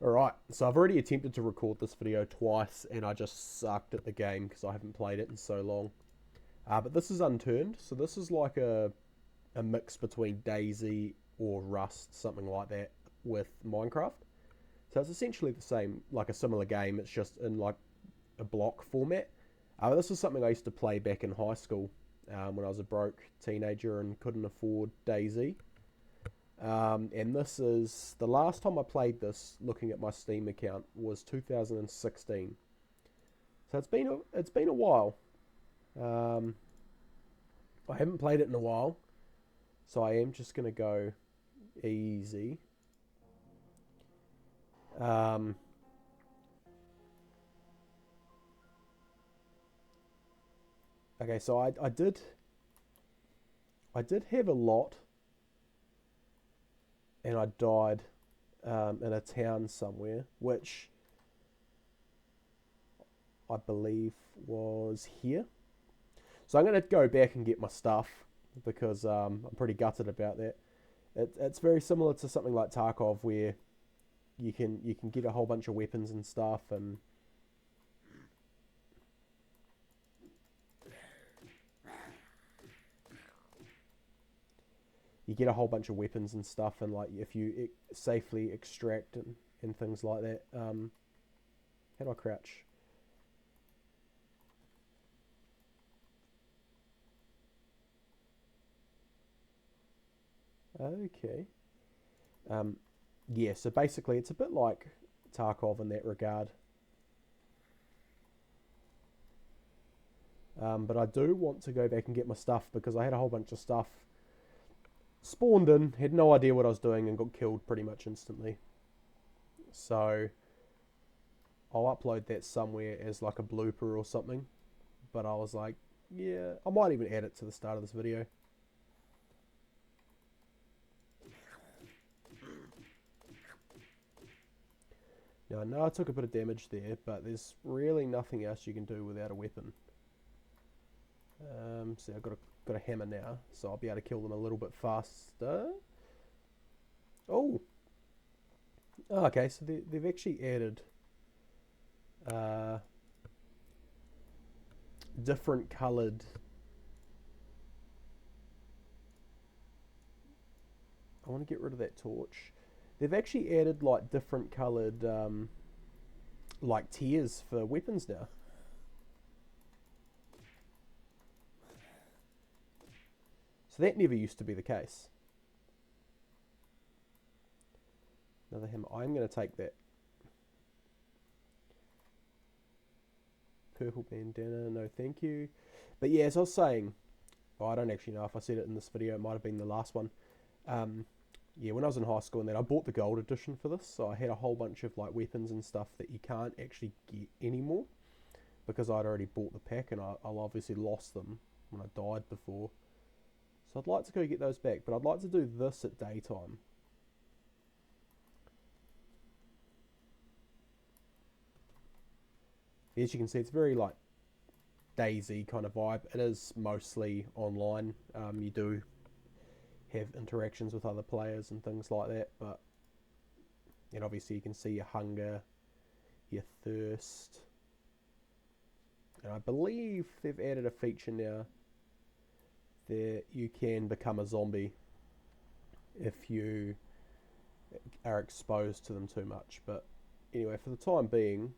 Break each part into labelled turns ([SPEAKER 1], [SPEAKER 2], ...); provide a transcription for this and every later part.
[SPEAKER 1] Alright, so I've already attempted to record this video twice and I just sucked at the game because I haven't played it in so long. But this is Unturned, so this is like a mix between Daisy or Rust, something like that, with Minecraft. So it's essentially the same, like a similar game, it's just in like a block format. This was something I used to play back in high school when I was a broke teenager and couldn't afford Daisy. And this is the last time I played this. Looking at my Steam account was 2016, so it's been a while. Um, I haven't played it in a while, so I am just gonna go easy. Um, okay, so I did have a lot, and I died in a town somewhere, which I believe was here. So I'm going to go back and get my stuff because I'm pretty gutted about that. It's very similar to something like Tarkov where you can get a whole bunch of weapons and stuff, and you get a whole bunch of weapons and stuff, and like if you safely extract and things like that. How do I crouch? Okay. Um, yeah. So basically, it's a bit like Tarkov in that regard. But I do want to go back and get my stuff because I had a whole bunch of stuff spawned in, had no idea what I was doing, and got killed pretty much instantly. So I'll upload that somewhere as like a blooper or something. But I was like, yeah, I might even add it to the start of this video. Now I know I took a bit of damage there, but there's really nothing else you can do without a weapon. See, I've got a hammer now, so I'll be able to kill them a little bit faster. Oh, okay, so they've actually added uh, different coloured. I want to get rid of that torch. They've actually added like different coloured like tiers for weapons now. So that never used to be the case. Another hammer. I'm going to take that purple bandana. No, thank you. But yeah, as I was saying, I don't actually know if I said it in this video. It might have been the last one. Um, yeah, when I was in high school and then I bought the gold edition for this, so I had a whole bunch of like weapons and stuff that you can't actually get anymore because I'd already bought the pack and I obviously lost them when I died before. So I'd like to go get those back, but I'd like to do this at daytime. As you can see, it's very like Daisy kind of vibe. It is mostly online. You do have interactions with other players and things like that, but and obviously you can see your hunger, your thirst, and I believe they've added a feature now that you can become a zombie if you are exposed to them too much. But anyway, for the time being,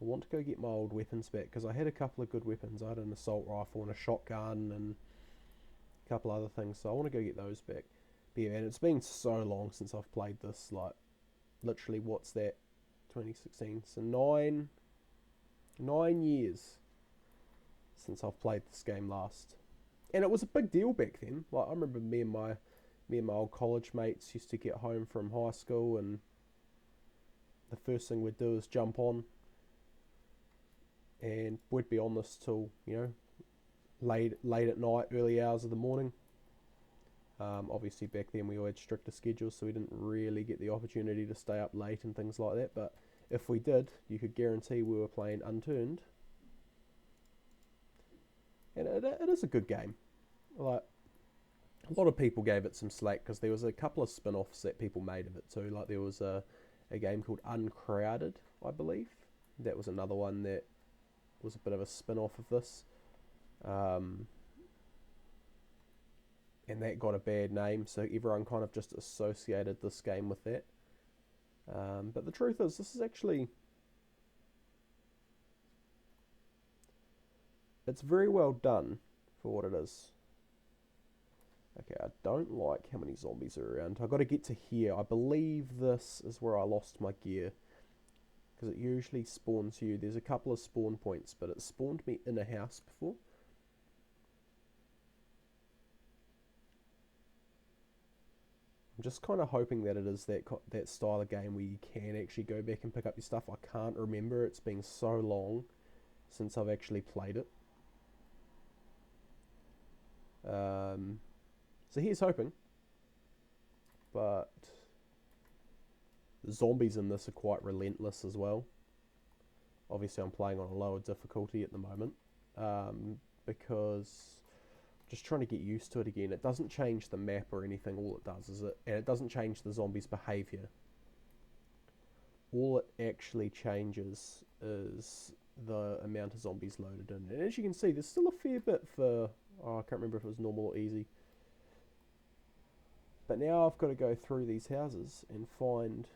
[SPEAKER 1] I want to go get my old weapons back because I had a couple of good weapons. I had an assault rifle and a shotgun and a couple other things, so I want to go get those back. But yeah, and it's been so long since I've played this. Like, literally, what's that? 2016. So 9 years since I've played this game last, and it was a big deal back then. Like I remember me and my old college mates used to get home from high school, and the first thing we'd do is jump on, and we'd be on this till late at night, early hours of the morning. Obviously, back then we all had stricter schedules, so we didn't really get the opportunity to stay up late and things like that. But if we did, you could guarantee we were playing Unturned, and it is a good game. Like, a lot of people gave it some slack because there was a couple of spin-offs that people made of it too. Like there was a game called Uncrowded, I believe. That was another one that was a bit of a spin-off of this. And that got a bad name, so everyone kind of just associated this game with that. But the truth is, this is actually... It's very well done for what it is. Okay, I don't like how many zombies are around. I've got to get to here. I believe this is where I lost my gear. Because it usually spawns you. There's a couple of spawn points, but it spawned me in a house before. I'm just kind of hoping that it is that style of game where you can actually go back and pick up your stuff. I can't remember. It's been so long since I've actually played it. So here's hoping. But the zombies in this are quite relentless as well. Obviously I'm playing on a lower difficulty at the moment. Because I'm just trying to get used to it again. It doesn't change the map or anything. All it does is and it doesn't change the zombies' behaviour. All it actually changes is the amount of zombies loaded in. And as you can see, there's still a fair bit for... I can't remember if it was normal or easy. But now I've got to go through these houses and find...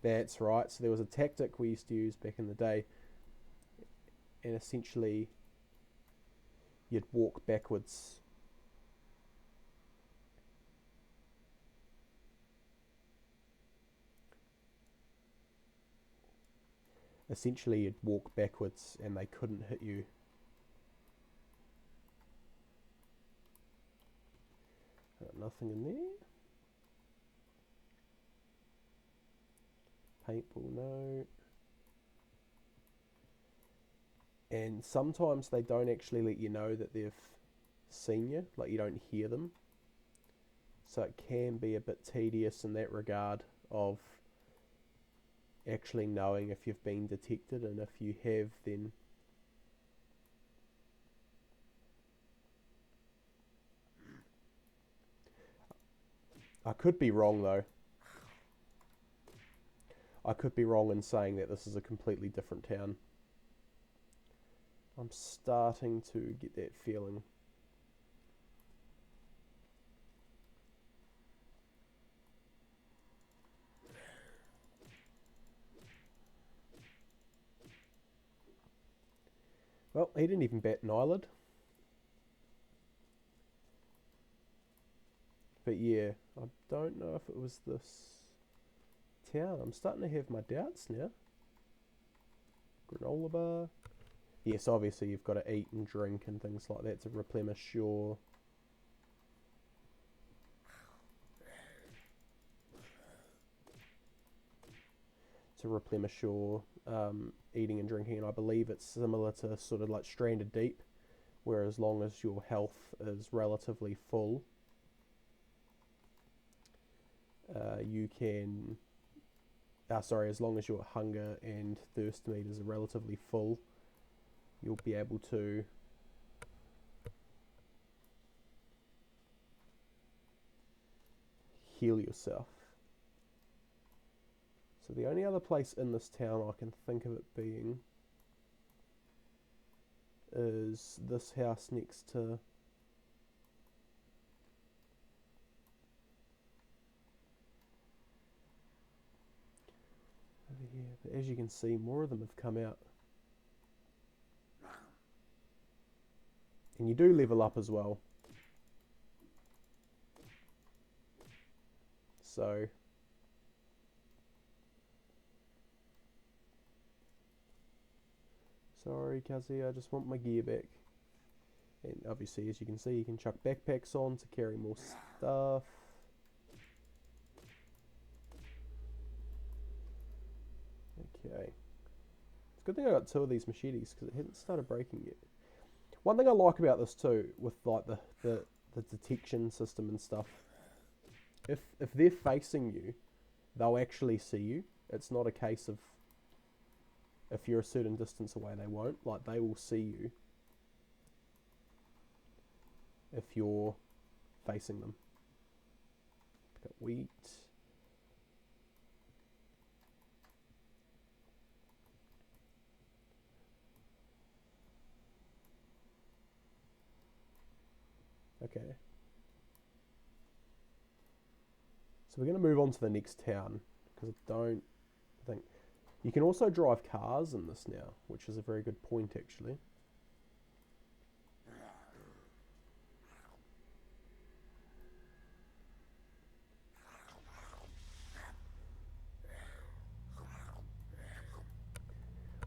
[SPEAKER 1] That's right, so there was a tactic we used to use back in the day, and essentially you'd walk backwards. Essentially you'd walk backwards and they couldn't hit you. Nothing in there. Paintball, no. And sometimes they don't actually let you know that they've seen you, like you don't hear them. So it can be a bit tedious in that regard of actually knowing if you've been detected, and if you have, then I could be wrong though. I could be wrong in saying that this is a completely different town. I'm starting to get that feeling. Well, he didn't even bat an eyelid. But yeah, I don't know if it was this town. I'm starting to have my doubts now. Granola bar. Yes, obviously you've got to eat and drink and things like that to replenish your... eating and drinking, and I believe it's similar to sort of like Stranded Deep, where as long as your health is relatively full, you can... as long as your hunger and thirst meters are relatively full, you'll be able to heal yourself. So the only other place in this town I can think of it being is this house next to... over here. But as you can see, more of them have come out. And you do level up as well. So... Sorry, Kazi, I just want my gear back. And obviously, as you can see, you can chuck backpacks on to carry more stuff. Okay. It's a good thing I got 2 of these machetes, because it hasn't started breaking yet. One thing I like about this too, with like the detection system and stuff, if they're facing you, they'll actually see you. It's not a case of... If you're a certain distance away, they won't. Like, they will see you if you're facing them. Pick up wheat. Okay. So we're going to move on to the next town, because I don't think... You can also drive cars in this now, which is a very good point, actually.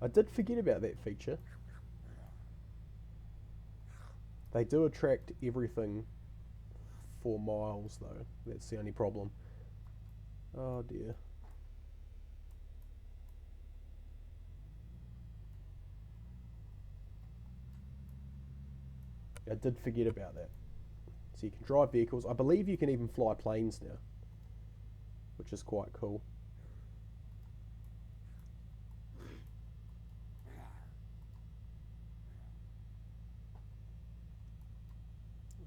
[SPEAKER 1] I did forget about that feature. They do attract everything for miles, though. That's the only problem. Oh dear. I did forget about that. So you can drive vehicles. I believe you can even fly planes now, which is quite cool.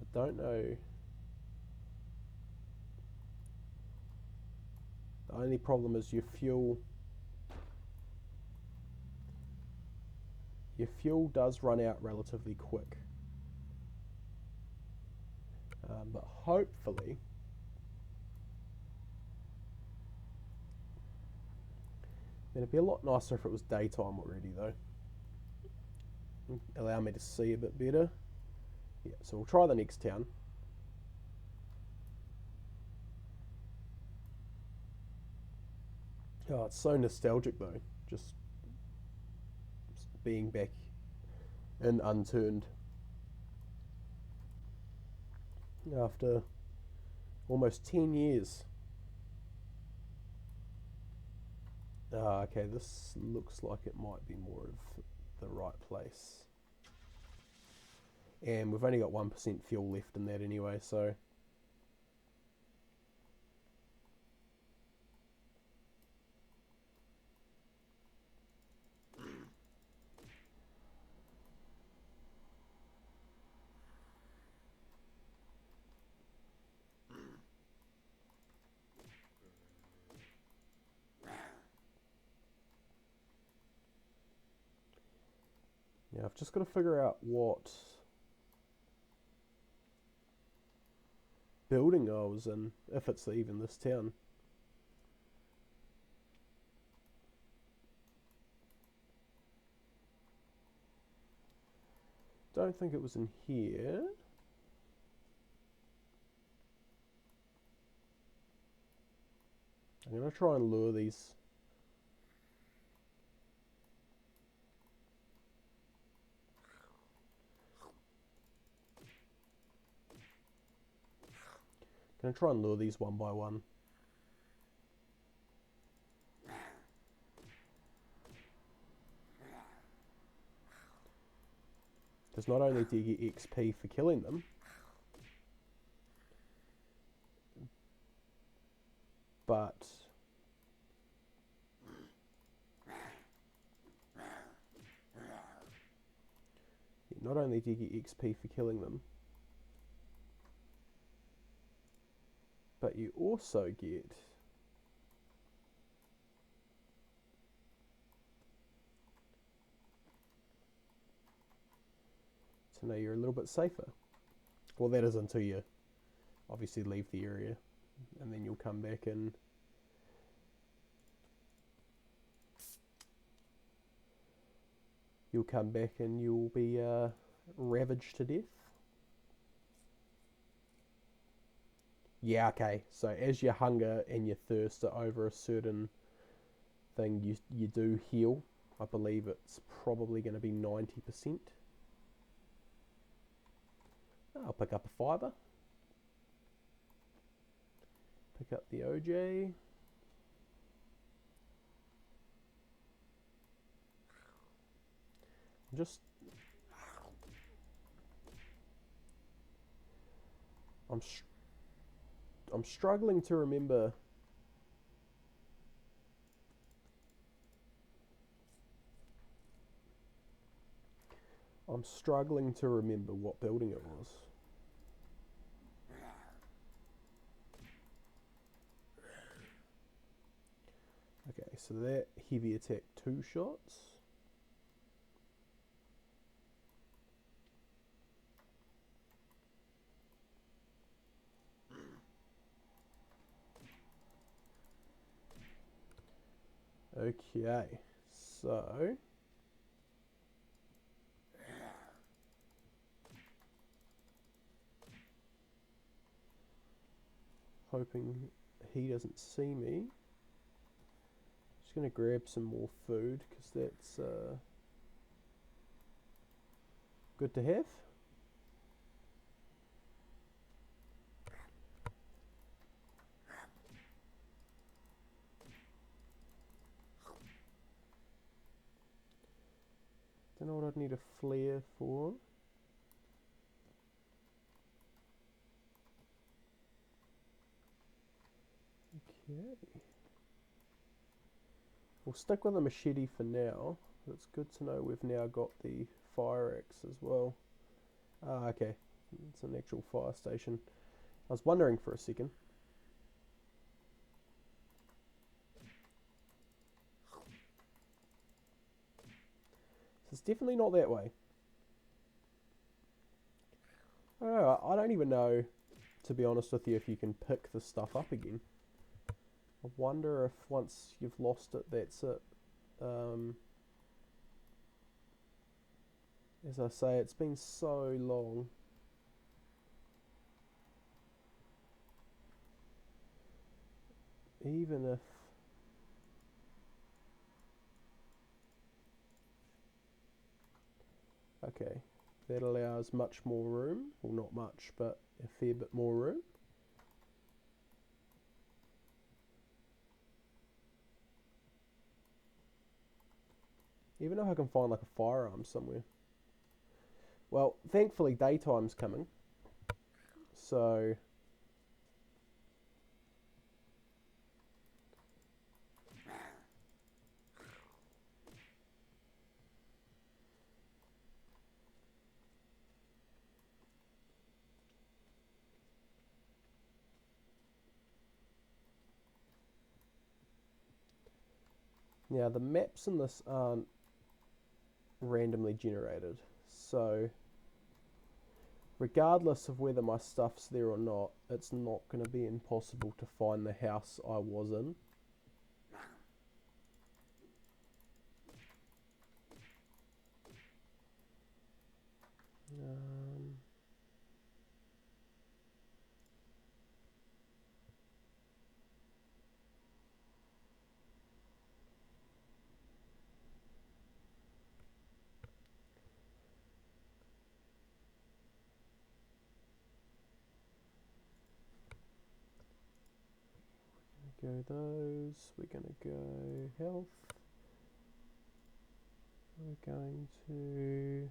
[SPEAKER 1] I don't know. The only problem is your fuel does run out relatively quick. But hopefully it'd be a lot nicer if it was daytime already, though. Allow me to see a bit better. Yeah, so we'll try the next town. Oh, it's so nostalgic though, just being back in Unturned after almost 10 years. Okay, this looks like it might be more of the right place. And we've only got 1% fuel left in that anyway, so... Yeah, I've just got to figure out what building I was in, if it's even this town. Don't think it was in here. I'm going to try and lure these. Going to try and lure these one by one. Because not only do you get XP for killing them, but not only do you get XP for killing them, but you also get to know you're a little bit safer. Well, that is until you obviously leave the area, and then you'll come back and you'll be ravaged to death. Yeah, okay. So as your hunger and your thirst are over a certain thing, you do heal. I believe it's probably going to be 90%. I'll pick up a fiver. Pick up the OJ. I'm struggling to remember I'm struggling to remember what building it was. Okay, so that heavy attack 2 shots. Okay, so hoping he doesn't see me. Just gonna grab some more food because that's good to have. Don't know what I'd need a flare for. Okay. We'll stick with a machete for now. It's good to know we've now got the fire axe as well. Ah, okay. It's an actual fire station. I was wondering for a second. So it's definitely not that way. I don't even know, to be honest with you, if you can pick the stuff up again. I wonder if once you've lost it, that's it. As I say, it's been so long. Even if... Okay, that allows much more room. Well, not much, but a fair bit more room. Even if I can find like a firearm somewhere. Well, thankfully daytime's coming. So... Now, the maps in this aren't randomly generated, so regardless of whether my stuff's there or not, it's not going to be impossible to find the house I was in. Go those, we're going to go health, we're going to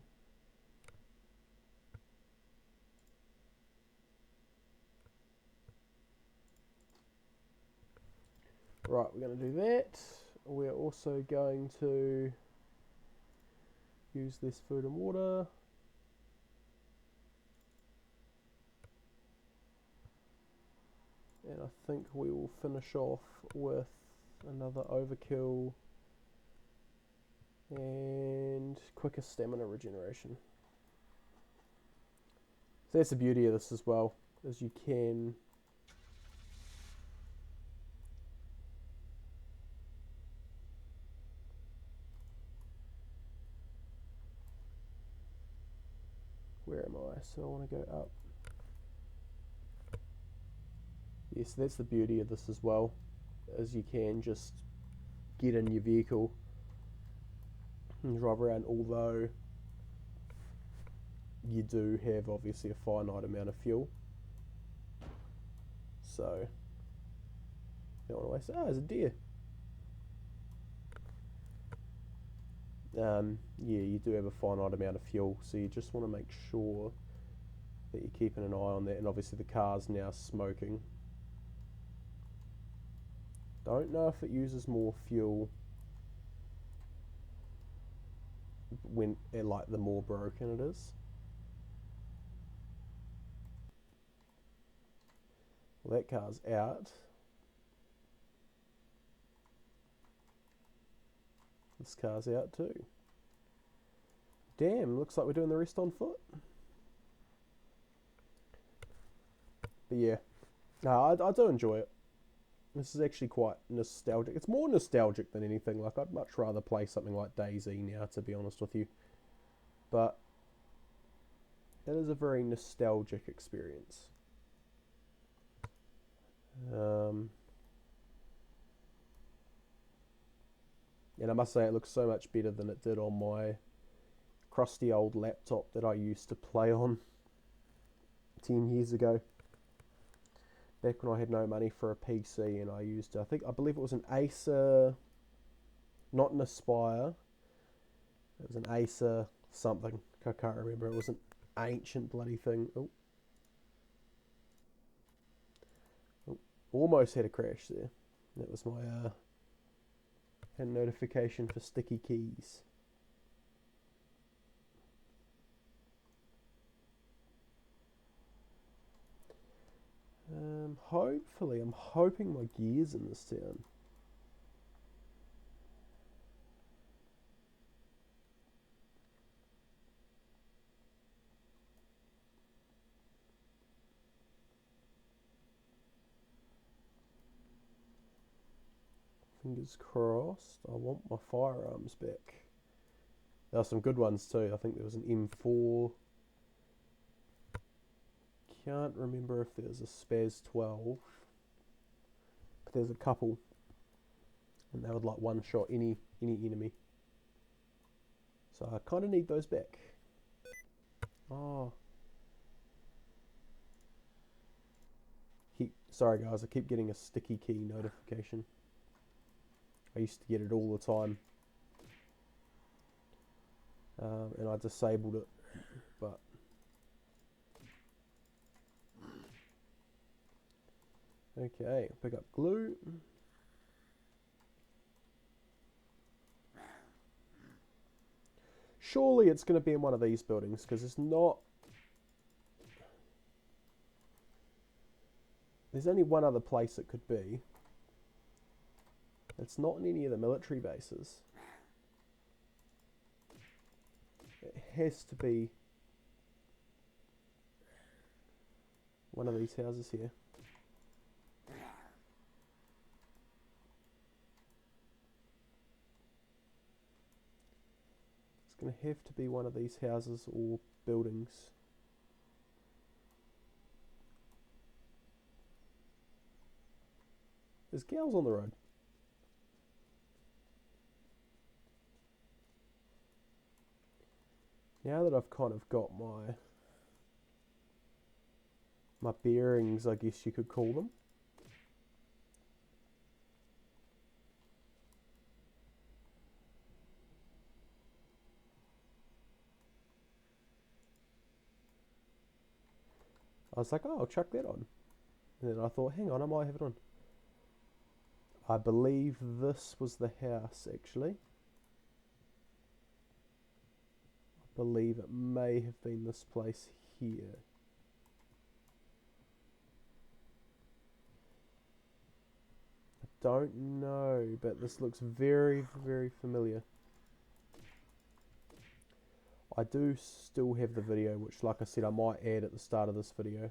[SPEAKER 1] right, we're going to do that. We're also going to use this food and water. And I think we will finish off with another overkill and quicker stamina regeneration. So that's the beauty of this as well, is you can where am I? So I want to go up. Yes, that's the beauty of this as well, is you can just get in your vehicle and drive around, although you do have obviously a finite amount of fuel. So, you don't want to waste it. Oh, there's a deer. Yeah, you do have a finite amount of fuel, so you just want to make sure that you're keeping an eye on that. And obviously the car's now smoking. Don't know if it uses more fuel. when like the more broken it is. Well, that car's out. This car's out too. Damn, looks like we're doing the rest on foot. But yeah, no, I do enjoy it. This is actually quite nostalgic. It's more nostalgic than anything. Like, I'd much rather play something like DayZ now, to be honest with you. But it is a very nostalgic experience. And I must say, it looks so much better than it did on my crusty old laptop that I used to play on 10 years ago. Back when I had no money for a PC, and I believe it was an Acer, not an Aspire. It was an Acer something. I can't remember. It was an ancient bloody thing. Oh. Almost had a crash there. That was my had a notification for sticky keys. Hopefully, I'm hoping my gear's in this town. Fingers crossed. I want my firearms back. There were some good ones too. I think there was an M4. Can't remember if there was a Spaz 12. But there's a couple. And they would like one shot any enemy. So I kind of need those back. Oh. Sorry guys, I keep getting a sticky key notification. I used to get it all the time. And I disabled it. But okay, pick up glue. Surely it's going to be in one of these buildings, because it's not... There's only one other place it could be. It's not in any of the military bases. It has to be one of these houses here. It's going to have to be one of these houses or buildings. There's gals on the road. Now that I've kind of got my bearings, I guess you could call them. I was like, oh, I'll chuck that on. And then I thought, hang on, I might have it on. I believe this was the house, actually. I believe it may have been this place here. I don't know, but this looks very, very familiar. I do still have the video, which, like I said, I might add at the start of this video.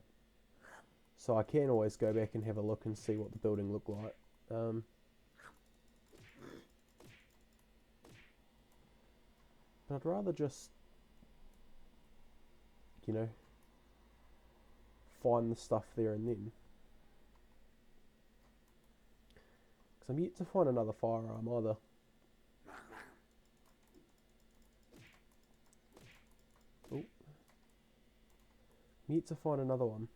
[SPEAKER 1] So I can always go back and have a look and see what the building looked like. But I'd rather just, you know, find the stuff there and then. Because I'm yet to find another firearm either. Oh. I'm yet to find another one.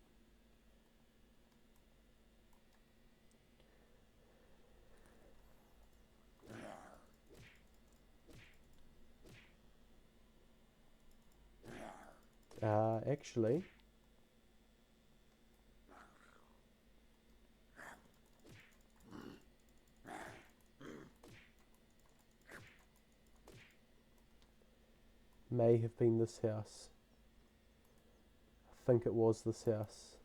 [SPEAKER 1] Actually, may have been this house. I think it was this house.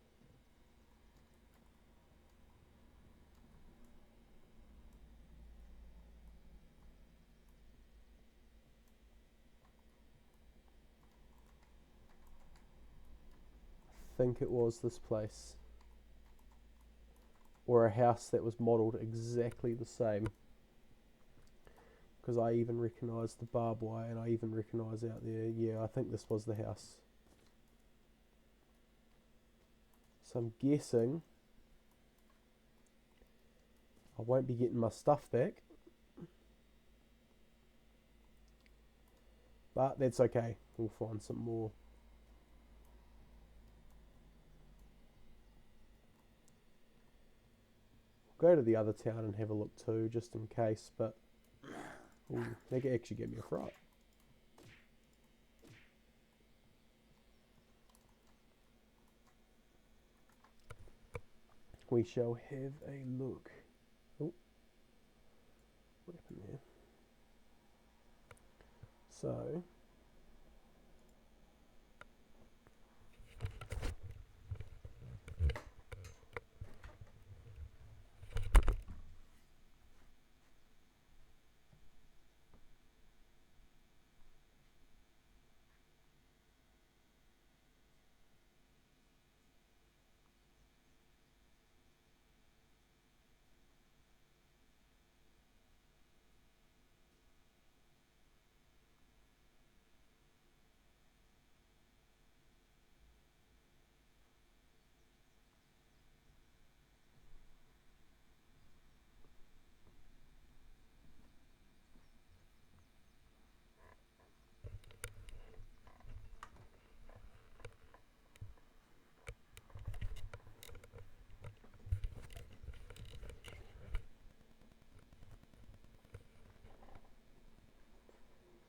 [SPEAKER 1] I think it was this place. Or a house that was modelled exactly the same. Because I even recognise the barbed wire, and I even recognise out there, yeah, I think this was the house. So I'm guessing I won't be getting my stuff back. But that's okay, we'll find some more. Go to the other town and have a look too, just in case, but ooh, that could actually get me a fright. We shall have a look. Oh, what happened there? So,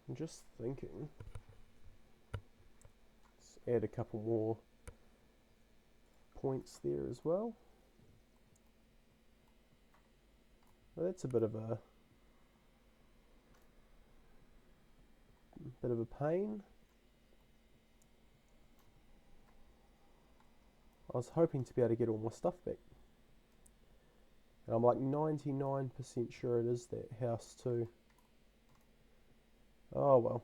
[SPEAKER 1] I'm just thinking, let's add a couple more points there as well. Well, that's a bit of a pain. I was hoping to be able to get all my stuff back. And I'm like 99% sure it is that house too. Oh well.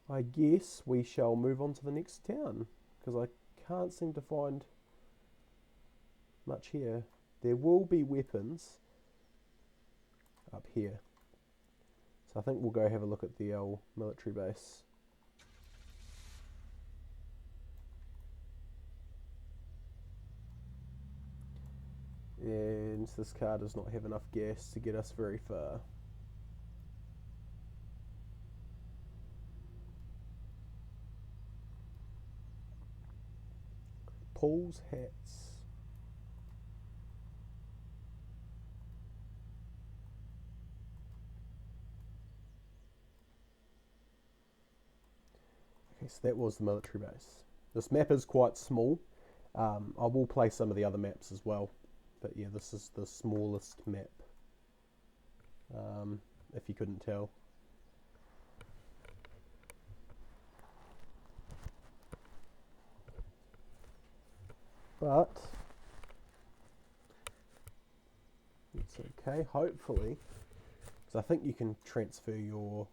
[SPEAKER 1] I guess we shall move on to the next town, because I can't seem to find much here. There will be weapons up here. So I think we'll go have a look at the old military base. And this car does not have enough gas to get us very far. Paul's hats. Okay, so that was the military base. This map is quite small. I will play some of the other maps as well. But yeah, this is the smallest map, if you couldn't tell. But it's okay, hopefully, because I think you can transfer your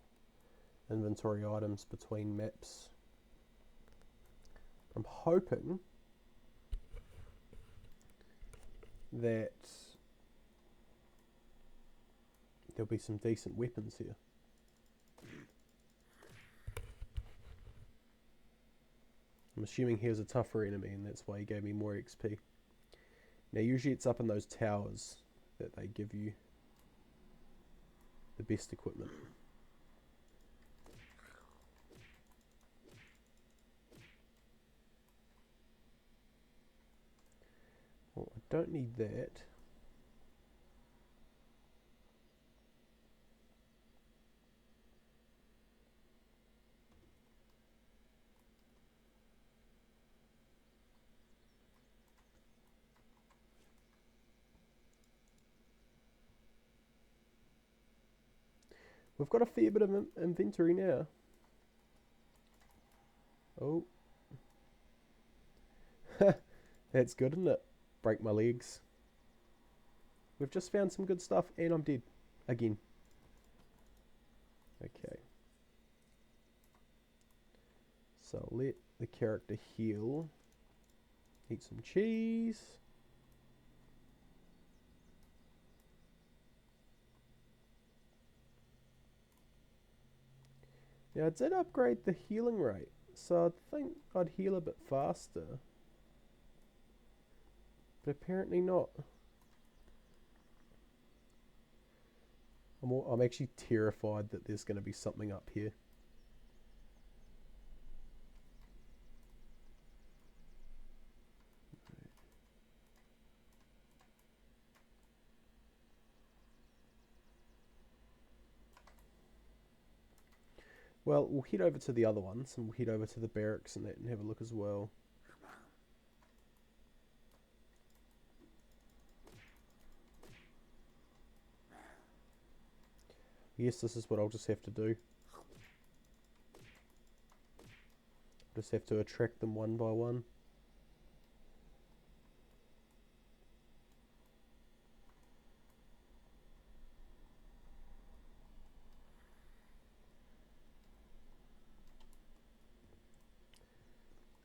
[SPEAKER 1] inventory items between maps. I'm hoping that there'll be some decent weapons here. I'm assuming he was a tougher enemy, and that's why he gave me more XP. Now usually it's up in those towers that they give you the best equipment. Well, I don't need that. We've got a fair bit of inventory now. Oh. That's good, isn't it? Break my legs. We've just found some good stuff and I'm dead. Again. Okay. So let the character heal. Eat some cheese. Now I did upgrade the healing rate, so I think I'd heal a bit faster. But apparently not. I'm actually terrified that there's going to be something up here. Well, we'll head over to the other ones, and we'll head over to the barracks and that and have a look as well. Yes, this is what I'll just have to do. Just have to attract them one by one.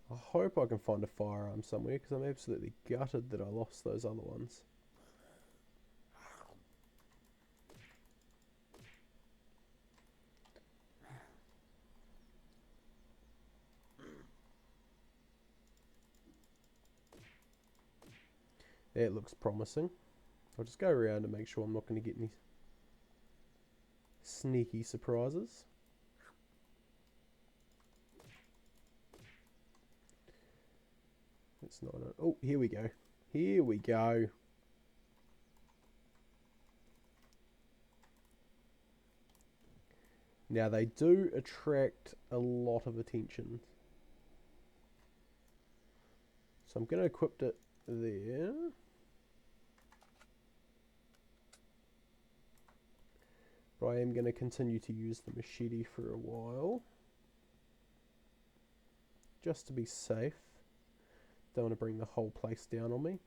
[SPEAKER 1] I hope I can find a firearm somewhere because I'm absolutely gutted that I lost those other ones. That looks promising. I'll just go around and make sure I'm not going to get any sneaky surprises. It's not a... Oh, here we go. Here we go. Now they do attract a lot of attention. So I'm going to equip it there. But I am going to continue to use the machete for a while. Just to be safe. Don't want to bring the whole place down on me.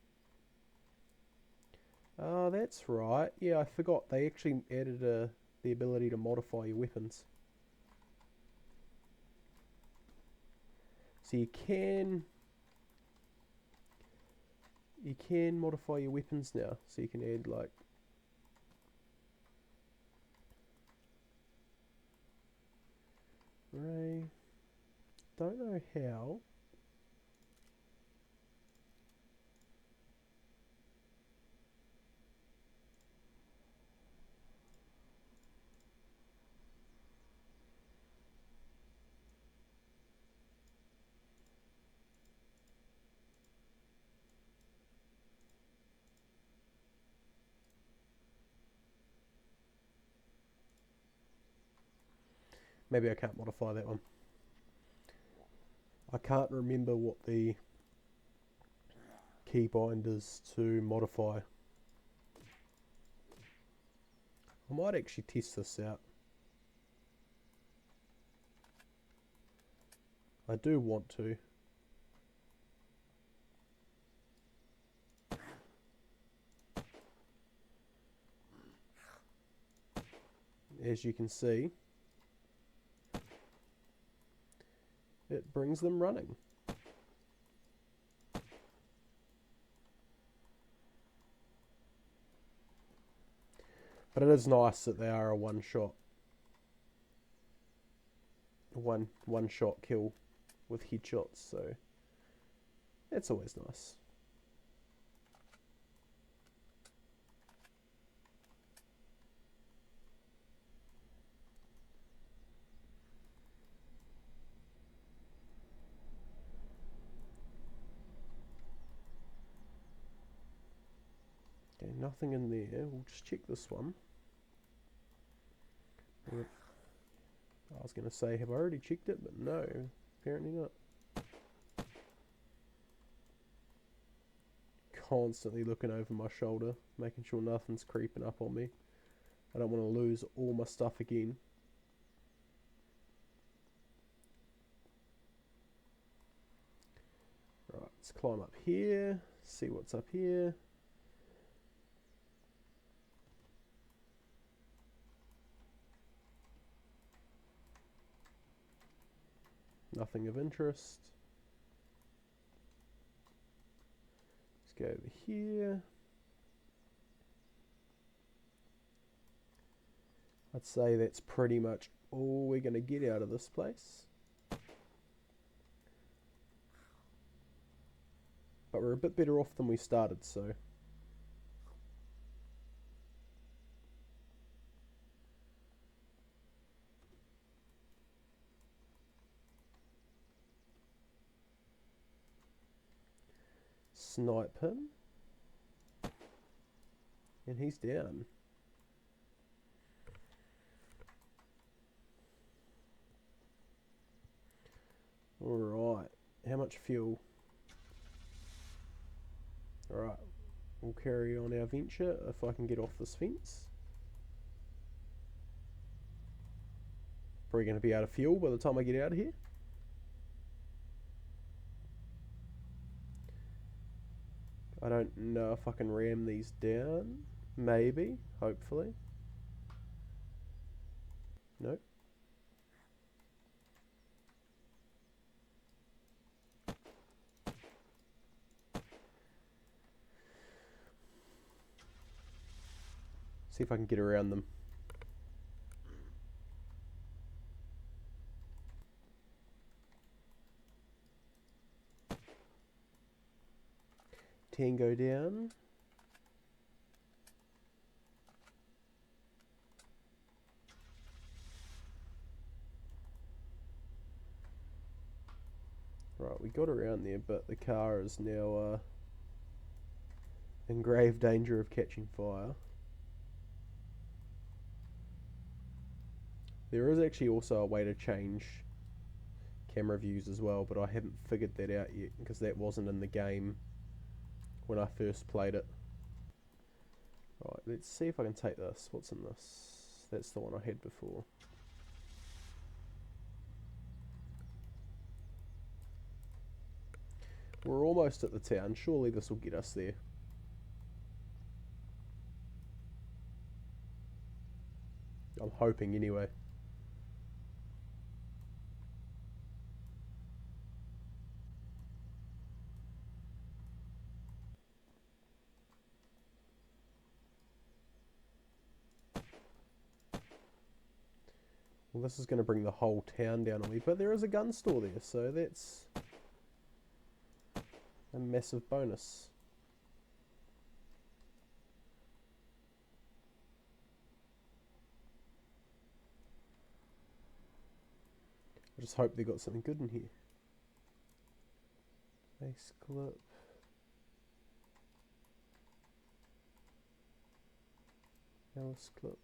[SPEAKER 1] Oh, that's right. Yeah, I forgot. They actually added the ability to modify your weapons. So you can modify your weapons now. So you can add like ray. Don't know how. Maybe I can't modify that one. I can't remember what the keybind is to modify. I might actually test this out. I do want to. As you can see, it brings them running. But it is nice that they are a one shot kill with headshots, so that's always nice. Okay, nothing in there. We'll just check this one. I was going to say, have I already checked it? But no, apparently not. Constantly looking over my shoulder, making sure nothing's creeping up on me. I don't want to lose all my stuff again. Right, let's climb up here, see what's up here. Nothing of interest. Let's go over here. I'd say that's pretty much all we're going to get out of this place. But we're a bit better off than we started, so. Snipe him. And he's down. Alright, how much fuel? Alright, we'll carry on our venture if I can get off this fence. Probably going to be out of fuel by the time I get out of here. I don't know if I can ram these down. Maybe, hopefully. Nope. See if I can get around them. Tango down. Right, we got around there, but the car is now in grave danger of catching fire. There is actually also a way to change camera views as well, but I haven't figured that out yet because that wasn't in the game when I first played it. Right, let's see if I can take this. What's in this? That's the one I had before. We're almost at the town. Surely this will get us there. I'm hoping anyway. Well, this is going to bring the whole town down on me, but there is a gun store there, so that's a massive bonus. I just hope they got something good in here. Base clip. Alice clip.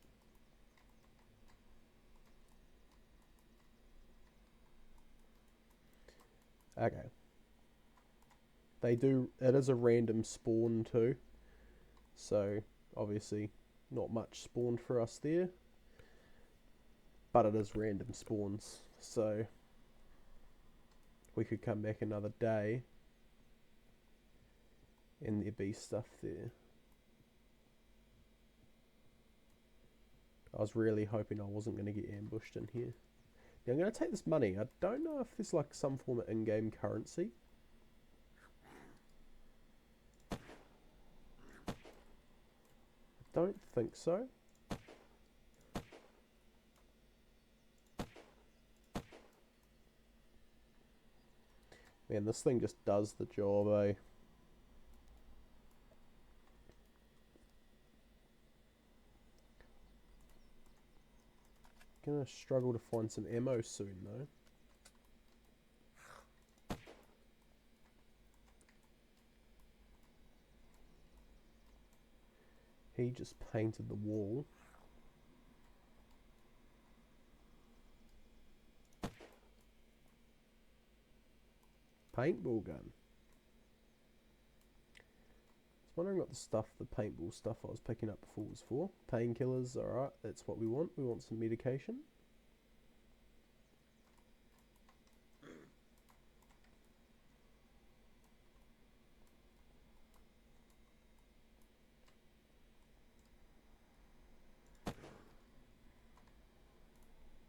[SPEAKER 1] Okay. They do, it is a random spawn too. So, obviously, not much spawned for us there. But it is random spawns. So, we could come back another day and there'd be stuff there. I was really hoping I wasn't going to get ambushed in here. Now I'm going to take this money. I don't know if there's like some form of in-game currency. I don't think so. Man, this thing just does the job, eh? Gonna struggle to find some ammo soon though. He just painted the wall. Paintball gun. wondering what the paintball stuff I was picking up before was for. Painkillers, alright, that's what we want. We want some medication.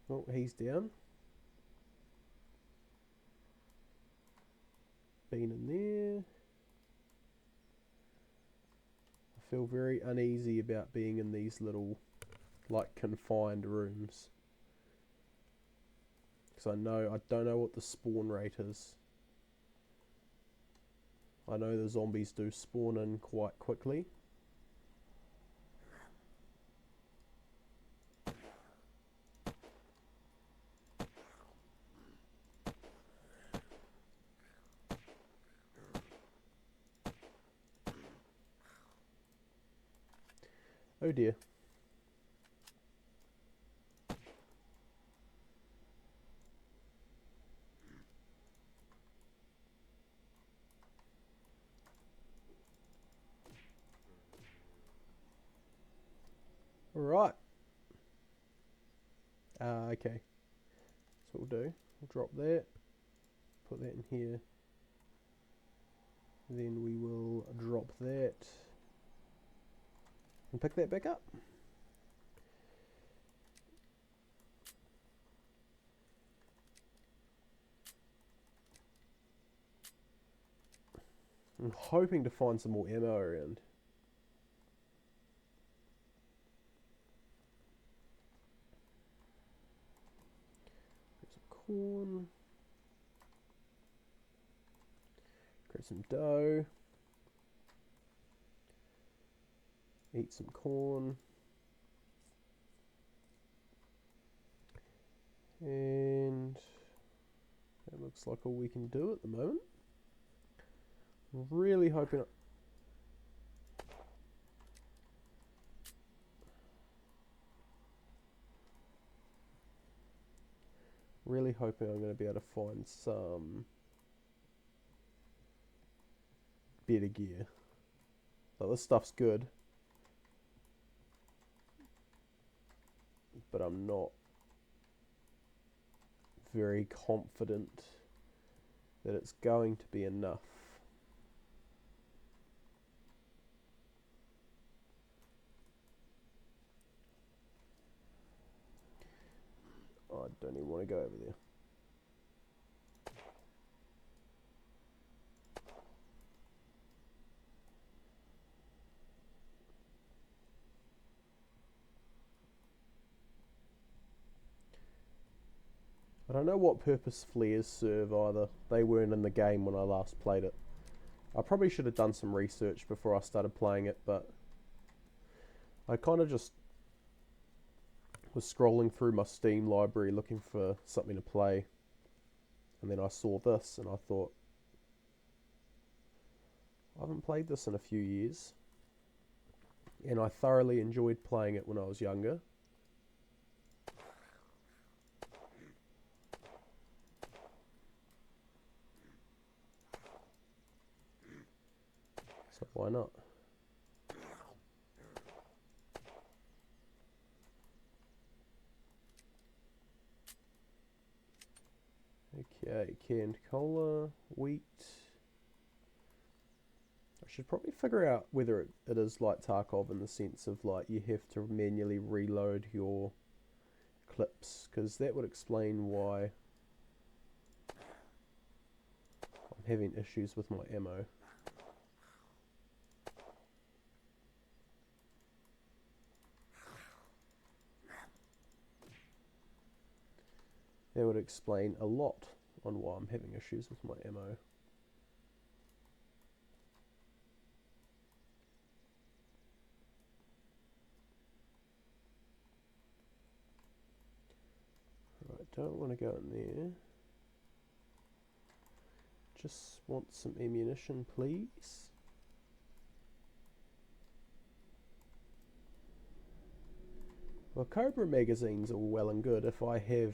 [SPEAKER 1] Oh, he's down. Been in there. I feel very uneasy about being in these little, like, confined rooms. Because I don't know what the spawn rate is. I know the zombies do spawn in quite quickly. Oh dear. Alright. Okay. So we'll do. We'll drop that. Put that in here. Then we will drop that. And pick that back up. I'm hoping to find some more ammo around. There's some corn. Grab some dough. Eat some corn. And that looks like all we can do at the moment. Really hoping I'm going to be able to find some better gear. So this stuff's good, but I'm not very confident that it's going to be enough. Oh, I don't even want to go over there. I don't know what purpose flares serve either. They weren't in the game when I last played it. I probably should have done some research before I started playing it, but I kind of just was scrolling through my Steam library looking for something to play, and then I saw this and I thought, I haven't played this in a few years, and I thoroughly enjoyed playing it when I was younger. So why not? Okay, canned cola, wheat. I should probably figure out whether it is like Tarkov in the sense of like you have to manually reload your clips, because that would explain why I'm having issues with my ammo. That would explain a lot on why I'm having issues with my ammo. Right, don't want to go in there. Just want some ammunition, please. Well, Cobra magazines are well and good if I have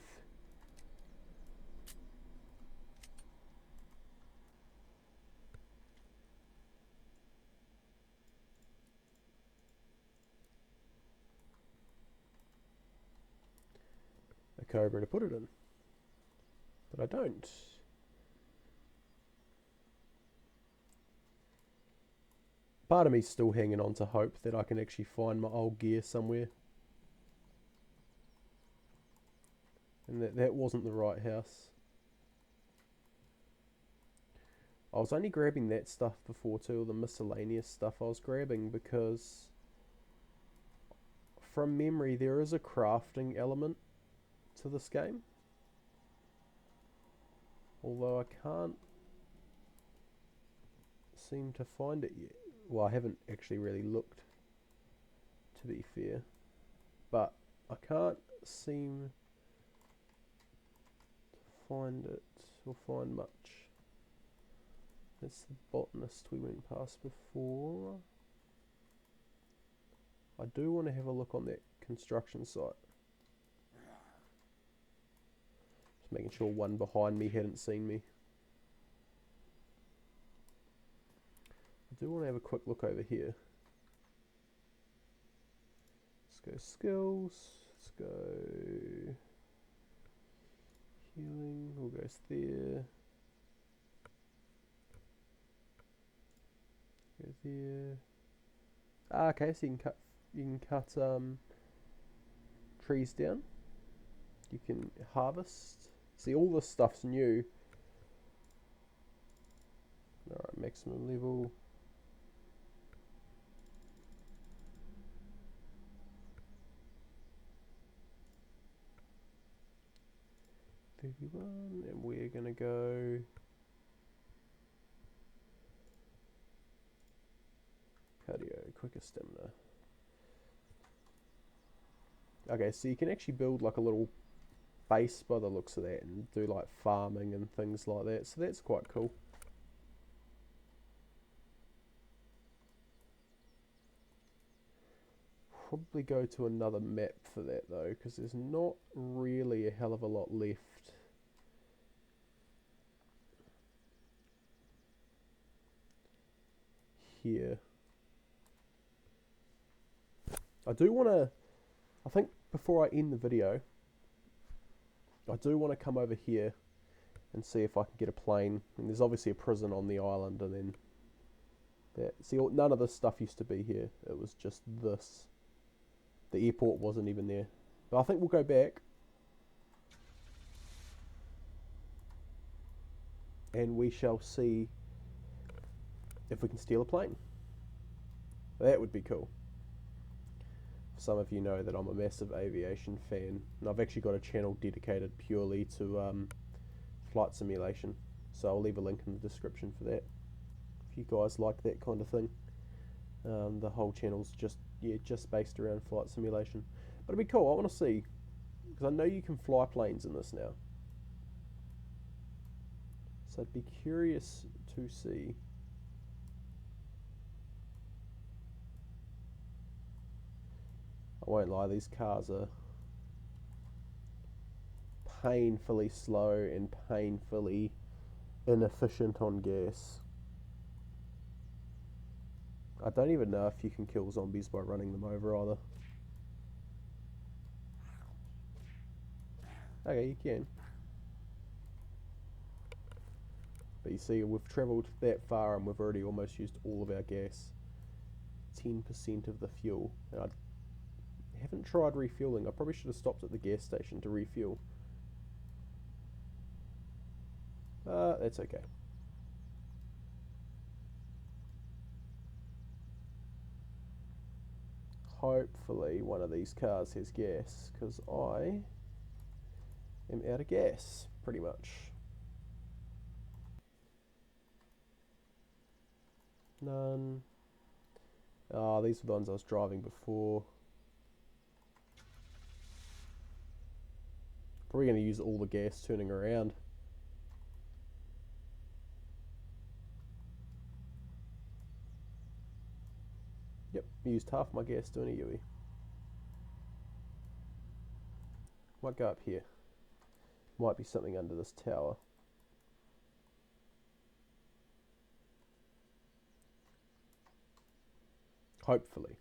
[SPEAKER 1] cobra to put it in. But I don't. Part of me's still hanging on to hope that I can actually find my old gear somewhere. And that wasn't the right house. I was only grabbing that stuff before too, the miscellaneous stuff I was grabbing, because from memory there is a crafting element to this game. Although I can't seem to find it yet. Well, I haven't actually really looked, to be fair. But I can't seem to find it or find much. That's the botanist we went past before. I do want to have a look on that construction site. Just making sure one behind me hadn't seen me. I do want to have a quick look over here. Let's go skills. Let's go healing. We'll go there. Go there. Ah, okay, so you can cut trees down. You can harvest. See, all this stuff's new. Alright, maximum level. And we're gonna go cardio, quicker stamina. Okay, so you can actually build like a little base by the looks of that and do like farming and things like that, so that's quite cool. Probably go to another map for that though, because there's not really a hell of a lot left here. I do want to, I think before I end the video, I do want to come over here and see if I can get a plane. And there's obviously a prison on the island, and then that. See, none of this stuff used to be here. It was just this. The airport wasn't even there. But I think we'll go back. And we shall see if we can steal a plane. That would be cool. Some of you know that I'm a massive aviation fan, and I've actually got a channel dedicated purely to flight simulation, so I'll leave a link in the description for that if you guys like that kind of thing. The whole channel's just based around flight simulation, but it'd be cool. I want to see, because I know you can fly planes in this now, so I'd be curious to see. I won't lie, these cars are painfully slow and painfully inefficient on gas. I don't even know if you can kill zombies by running them over either. Okay, you can. But you see, we've travelled that far and we've already almost used all of our gas. 10% of the fuel. And I haven't tried refueling. I probably should have stopped at the gas station to refuel. That's okay. Hopefully one of these cars has gas, because I am out of gas, pretty much. None. Ah, these were the ones I was driving before. Probably going to use all the gas turning around. Yep, used half my gas doing a Yui. Might go up here. Might be something under this tower. Hopefully.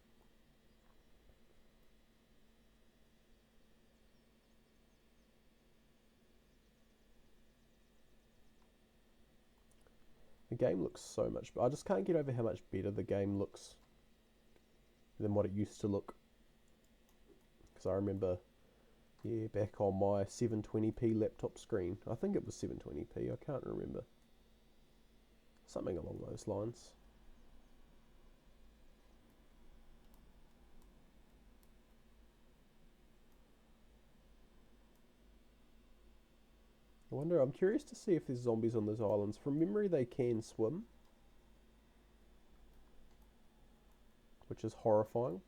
[SPEAKER 1] The game looks so much better. I just can't get over how much better the game looks than what it used to look. Because I remember, yeah, back on my 720p laptop screen. I think it was 720p, I can't remember. Something along those lines. I wonder, I'm curious to see if there's zombies on those islands. From memory, they can swim, which is horrifying.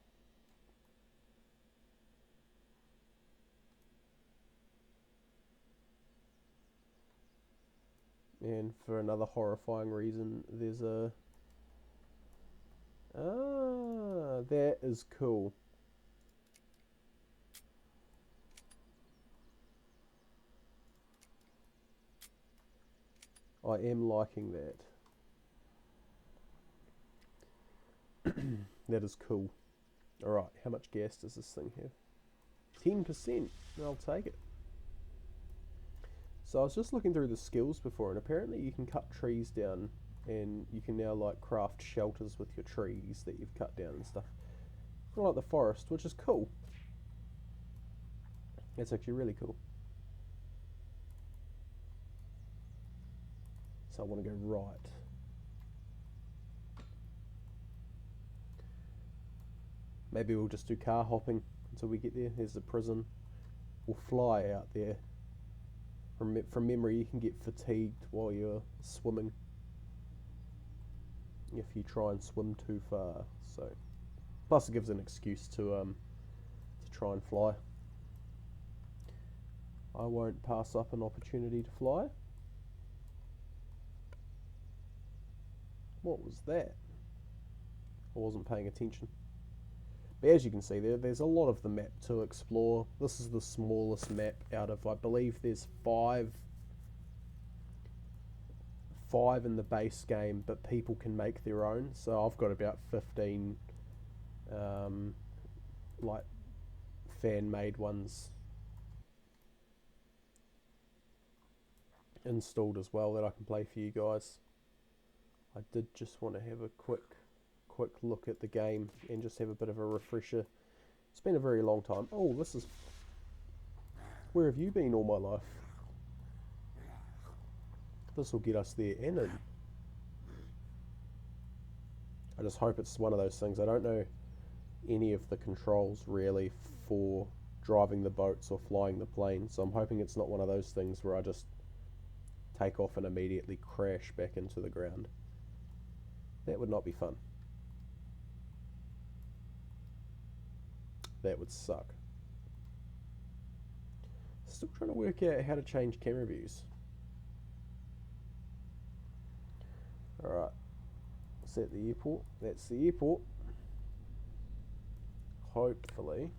[SPEAKER 1] And for another horrifying reason, there's a... Ah, that is cool. I am liking that. That is cool. Alright, how much gas does this thing have? 10%. I'll take it. So I was just looking through the skills before, and apparently you can cut trees down, and you can now like craft shelters with your trees that you've cut down and stuff. Kind of like the forest, which is cool. It's actually really cool. So I want to go right. Maybe we'll just do car hopping until we get there. There's the prison. We'll fly out there. From memory, you can get fatigued while you're swimming if you try and swim too far. So, plus it gives an excuse to try and fly. I won't pass up an opportunity to fly. What was that? I wasn't paying attention. But as you can see there's a lot of the map to explore. This is the smallest map out of, I believe there's five in the base game, but people can make their own. So I've got about 15 like fan-made ones installed as well that I can play for you guys. I did just want to have a quick look at the game and just have a bit of a refresher. It's been a very long time. Oh, this is... Where have you been all my life? This will get us there and in. I just hope it's one of those things. I don't know any of the controls really for driving the boats or flying the plane, so I'm hoping it's not one of those things where I just take off and immediately crash back into the ground. That would not be fun. That would suck. Still trying to work out how to change camera views. Alright. Is that the airport? That's the airport. Hopefully.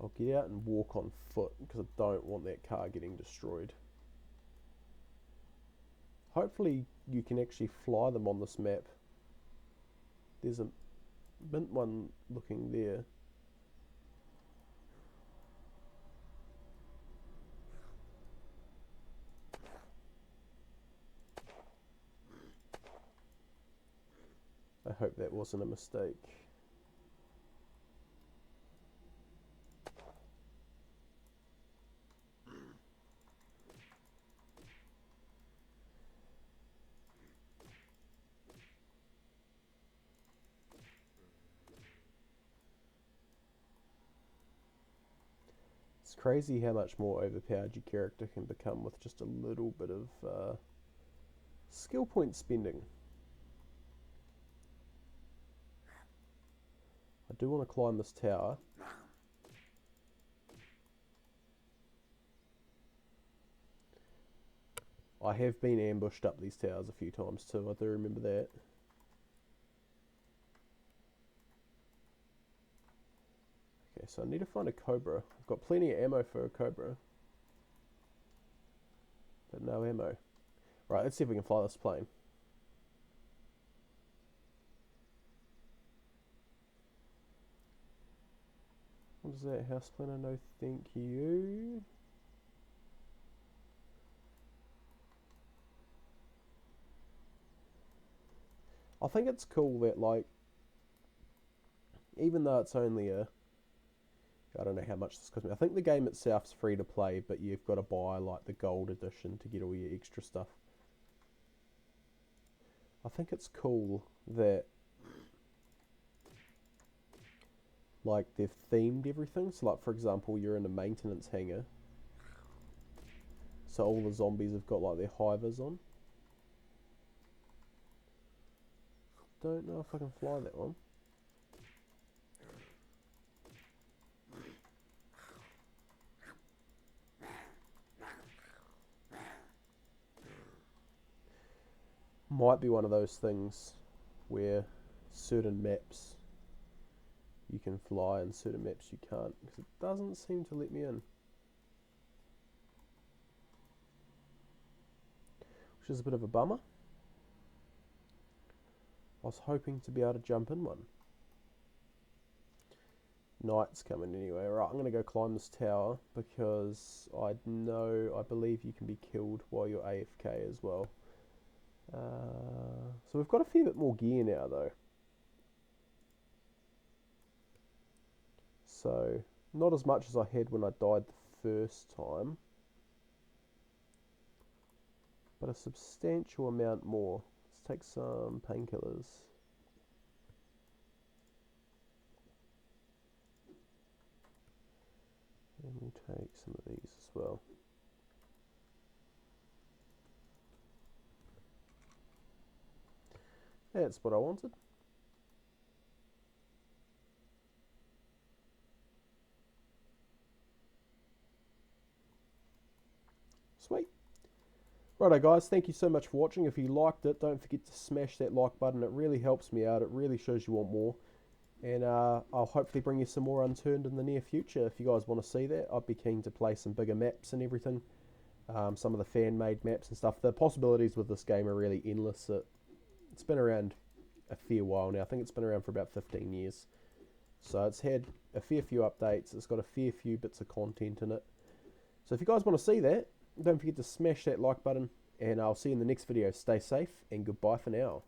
[SPEAKER 1] I'll get out and walk on foot because I don't want that car getting destroyed. Hopefully you can actually fly them on this map. There's a mint one looking there. I hope that wasn't a mistake. It's crazy how much more overpowered your character can become with just a little bit of skill point spending. I do want to climb this tower. I have been ambushed up these towers a few times too, I do remember that. Okay, so I need to find a cobra. I've got plenty of ammo for a cobra, but no ammo. Right, let's see if we can fly this plane. I What is that? House planner? No thank you. I think it's cool that, like, even though it's only I don't know how much this cost me. I think the game itself's free to play, but you've got to buy, like, the gold edition to get all your extra stuff. I think it's cool that, like, they've themed everything. So, like, for example, you're in a maintenance hangar. So all the zombies have got, like, their hivers on. Don't know if I can fly that one. Might be one of those things where certain maps you can fly and certain maps you can't, because it doesn't seem to let me in, which is a bit of a bummer. I was hoping to be able to jump in one. Night's coming anyway. Right, I'm going to go climb this tower because I believe you can be killed while you're AFK as well. So we've got a fair bit more gear now though. So, not as much as I had when I died the first time, but a substantial amount more. Let's take some painkillers. And we'll take some of these as well. That's what I wanted. Sweet. Righto guys, thank you so much for watching. If you liked it, don't forget to smash that like button. It really helps me out. It really shows you want more. And I'll hopefully bring you some more Unturned in the near future. If you guys want to see that, I'd be keen to play some bigger maps and everything. Some of the fan-made maps and stuff. The possibilities with this game are really endless. It's been around a fair while now. I think it's been around for about 15 years. So it's had a fair few updates. It's got a fair few bits of content in it. So if you guys want to see that, don't forget to smash that like button. And I'll see you in the next video. Stay safe and goodbye for now.